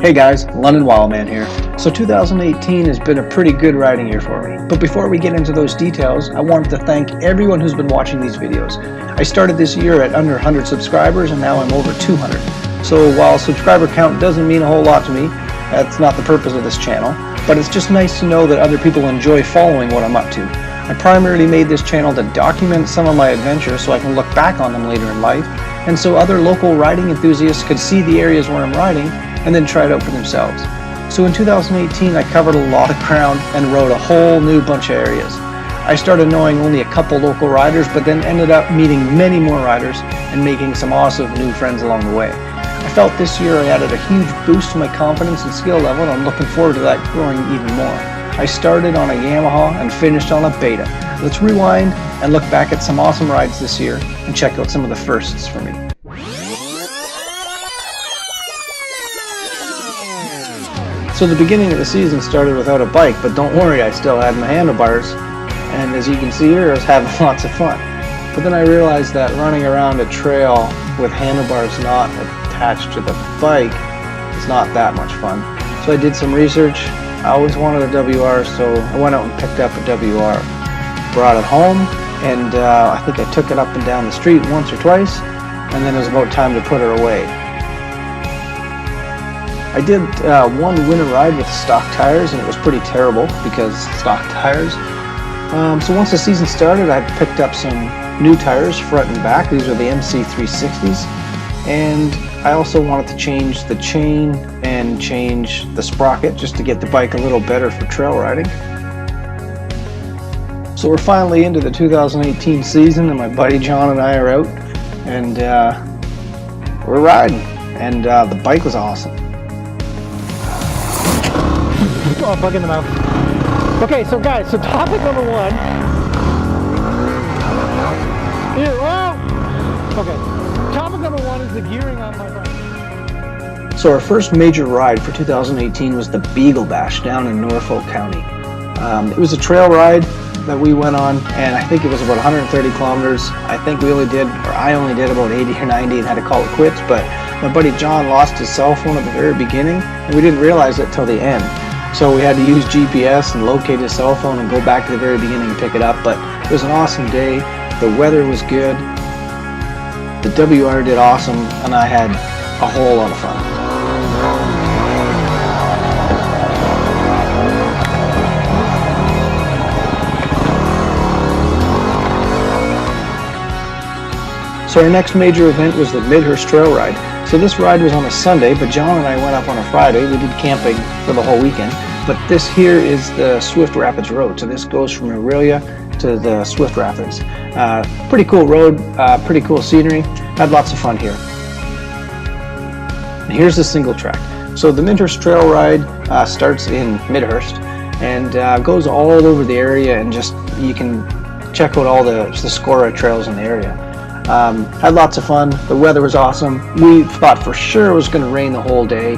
Hey guys, London Wildman here. So 2018 has been a pretty good riding year for me. But before we get into those details, I wanted to thank everyone who's been watching these videos. I started this year at under 100 subscribers and now I'm over 200. So while subscriber count doesn't mean a whole lot to me, that's not the purpose of this channel, but it's just nice to know that other people enjoy following what I'm up to. I primarily made this channel to document some of my adventures so I can look back on them later in life, and so other local riding enthusiasts could see the areas where I'm riding and then try it out for themselves. So in 2018 I covered a lot of ground and rode a whole new bunch of areas. I started knowing only a couple local riders, but then ended up meeting many more riders and making some awesome new friends along the way. I felt this year I added a huge boost to my confidence and skill level, and I'm looking forward to that growing even more. I started on a Yamaha and finished on a Beta. Let's rewind and look back at some awesome rides this year and check out some of the firsts for me. So the beginning of the season started without a bike, but don't worry, I still had my handlebars, and as you can see here, I was having lots of fun. But then I realized that running around a trail with handlebars not attached to the bike is not that much fun. So I did some research. I always wanted a WR, so I went out and picked up a WR. Brought it home, and I think I took it up and down the street once or twice, and then it was about time to put her away. I did one winter ride with stock tires, and it was pretty terrible because stock tires. So once the season started, I picked up some new tires, front and back. These are the MC360s, and I also wanted to change the chain and change the sprocket just to get the bike a little better for trail riding. So we're finally into the 2018 season, and my buddy John and I are out, and we're riding, and the bike was awesome. Oh, bug in the mouth. Okay, so guys, so topic number one. Here, oh! Okay, topic number one is the gearing on my bike. So our first major ride for 2018 was the Beagle Bash down in Norfolk County. It was a trail ride that we went on, and I think it was about 130 kilometers. I think I only did about 80 or 90 and had to call it quits, but my buddy John lost his cell phone at the very beginning, and we didn't realize it till the end. So we had to use GPS and locate his cell phone and go back to the very beginning and pick it up, but it was an awesome day. The weather was good, the WR did awesome, and I had a whole lot of fun. So our next major event was the Midhurst Trail Ride. So this ride was on a Sunday, but John and I went up on a Friday. We did camping for the whole weekend. But this here is the Swift Rapids Road. So this goes from Aurelia to the Swift Rapids. Pretty cool road, pretty cool scenery. Had lots of fun here. And here's the single track. So the Midhurst Trail Ride starts in Midhurst and goes all over the area, and just you can check out all the Skora trails in the area. Had lots of fun. The weather was awesome. We thought for sure it was going to rain the whole day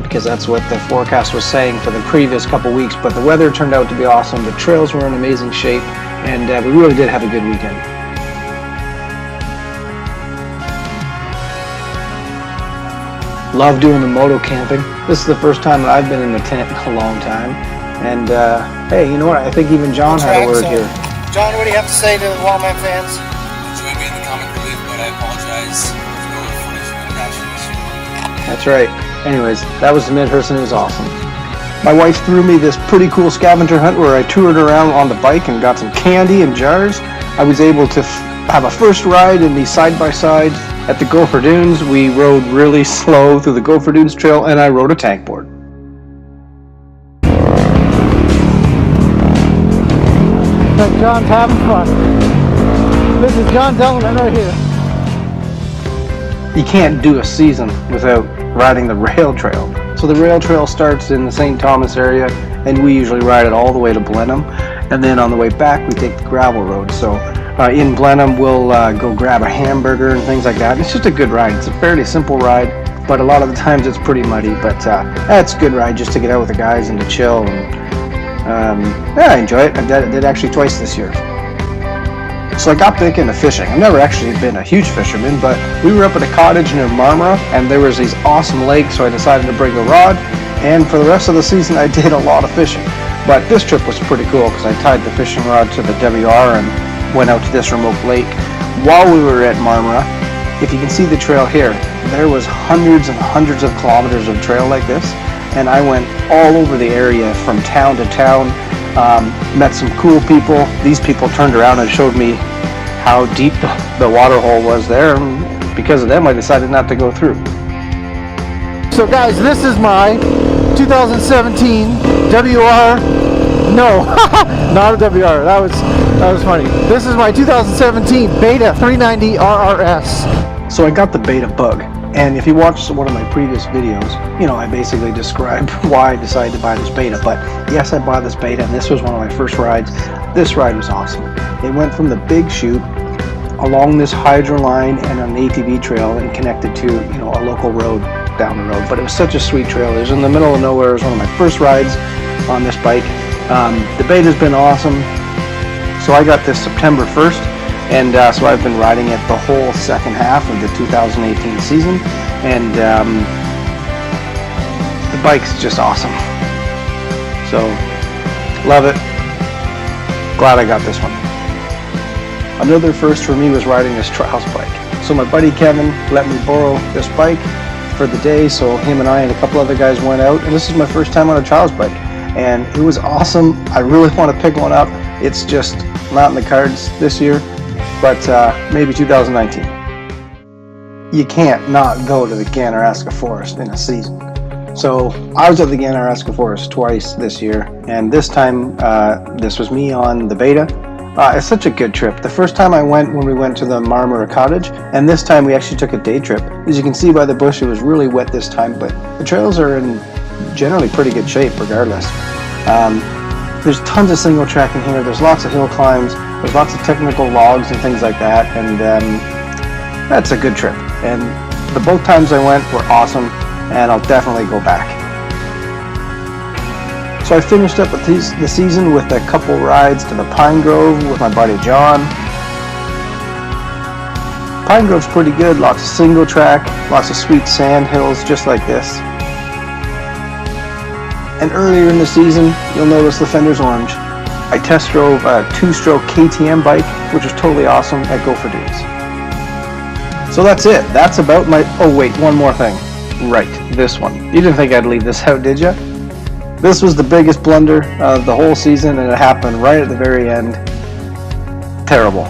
because that's what the forecast was saying for the previous couple weeks, but the weather turned out to be awesome. The trails were in amazing shape, and we really did have a good weekend. Love doing the moto camping. This is the first time that I've been in a tent in a long time, and hey, you know what? I think even John had a word here. John, what do you have to say to the Wildman fans? Enjoy being the comic relief, but I apologize for all the footage and crashing this year. That's right. Anyways, that was the Midhurst, and it was awesome. My wife threw me this pretty cool scavenger hunt where I toured around on the bike and got some candy and jars. I was able to have a first ride in the side-by-side at the Gopher Dunes. We rode really slow through the Gopher Dunes trail, and I rode a tank board. So John's having fun. This is John's element right here. You can't do a season without riding the rail trail. So the rail trail starts in the St. Thomas area, and we usually ride it all the way to Blenheim, and then on the way back we take the gravel road. So in Blenheim we'll go grab a hamburger and things like that. It's just a good ride. It's a fairly simple ride, but a lot of the times it's pretty muddy, but it's a good ride just to get out with the guys and to chill. And yeah, I enjoy it. I did actually twice this year. So I got back into fishing. I've never actually been a huge fisherman, but we were up at a cottage near Marmora, and there was these awesome lakes, so I decided to bring a rod, and for the rest of the season I did a lot of fishing. But this trip was pretty cool because I tied the fishing rod to the WR and went out to this remote lake. While we were at Marmora, if you can see the trail here, there was hundreds and hundreds of kilometers of trail like this, and I went all over the area from town to town. Met some cool people. These people turned around and showed me how deep the water hole was there, and because of them I decided not to go through. So guys, this is my 2017 WR, no, not a WR, that was funny. This is my 2017 Beta 390 RRS. So I got the Beta bug, and if you watched one of my previous videos, you know, I basically described why I decided to buy this Beta. But yes, I bought this Beta, and this was one of my first rides. This ride was awesome. It went from the Big Chute along this hydro line and an ATV trail and connected to, you know, a local road down the road. But it was such a sweet trail. It was in the middle of nowhere. It was one of my first rides on this bike. The Beta's been awesome. So I got this September 1st, and so I've been riding it the whole second half of the 2018 season, and the bike's just awesome. So, love it. Glad I got this one. Another first for me was riding this trials bike. So my buddy Kevin let me borrow this bike for the day, so him and I and a couple other guys went out, and this is my first time on a trials bike, and it was awesome. I really want to pick one up. It's just not in the cards this year, but maybe 2019. You can't not go to the Ganaraska Forest in a season. So I was at the Ganaraska Forest twice this year, and this time this was me on the Beta. It's such a good trip. The first time I went when we went to the Marmora Cottage, and this time we actually took a day trip. As you can see by the bush, it was really wet this time, but the trails are in generally pretty good shape regardless. There's tons of single track in here. There's lots of hill climbs. There's lots of technical logs and things like that, and that's a good trip. And the both times I went were awesome, and I'll definitely go back. So I finished up with the season with a couple rides to the Pine Grove with my buddy John. Pine Grove's pretty good. Lots of single track, lots of sweet sand hills just like this. And earlier in the season, you'll notice the fender's orange. I test drove a 2-stroke KTM bike, which was totally awesome at Go For Dudes. So that's it. That's about my... Oh wait, one more thing. Right, this one. You didn't think I'd leave this out, did you? This was the biggest blunder of the whole season, and it happened right at the very end. Terrible.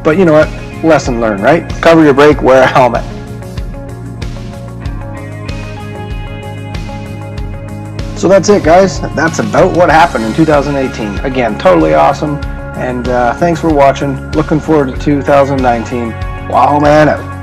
But you know what? Lesson learned, right? Cover your brake, wear a helmet. So that's it, guys. That's about what happened in 2018. Again, totally awesome. And thanks for watching. Looking forward to 2019. Wow, man out.